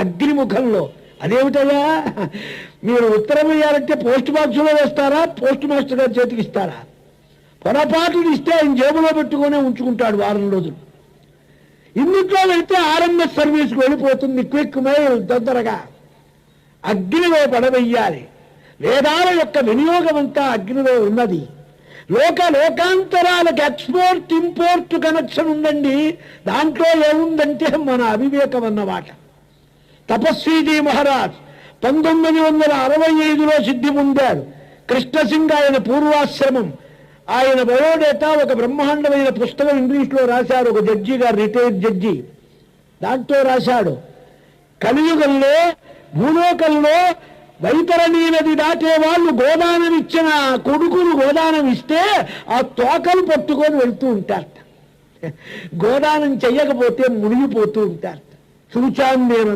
అగ్నిముఖంలో. అదేమిటయ్యా, మీరు ఉత్తరం వేయాలంటే పోస్ట్ బాక్స్లో వేస్తారా, పోస్ట్ మాస్టర్ గారి చేతికి ఇస్తారా? పొరపాటులు ఇస్తే ఆయన జేబులో పెట్టుకునే ఉంచుకుంటాడు వారం రోజులు. ఇందులో వెళ్తే ఆర్ఎంఎస్ సర్వీస్కి వెళ్ళిపోతుంది, క్విక్ మెయిల్ తొందరగా. అగ్నిలో పడవెయ్యాలి. వేదాల యొక్క వినియోగం అంతా అగ్నిలో ఉన్నది. లోకాంతరాలకు ఎక్స్పోర్ట్ ఇంపోర్ట్ కనెక్షన్ ఉందండి. దాంట్లో ఏముందంటే మన అవివేకం అన్నమాట. తపస్వీజీ మహారాజ్ 1965లో సిద్ధి పొందాడు. కృష్ణసింగ్ ఆయన పూర్వాశ్రమం, ఆయన బయోడేటా ఒక బ్రహ్మాండమైన పుస్తకం ఇంగ్లీష్లో రాశారు ఒక జడ్జి గారు, రిటైర్డ్ జడ్జి. దాంట్లో రాశాడు, కలియుగంలో భూలోకంలో వైతరణీ నది దాటే వాళ్ళు గోదానం ఇచ్చిన కొడుకులు గోదానం ఇస్తే ఆ తోకలు పట్టుకొని వెళ్తూ ఉంటారట. గోదానం చెయ్యకపోతే మునిగిపోతూ ఉంటారట. చూచాను నేను.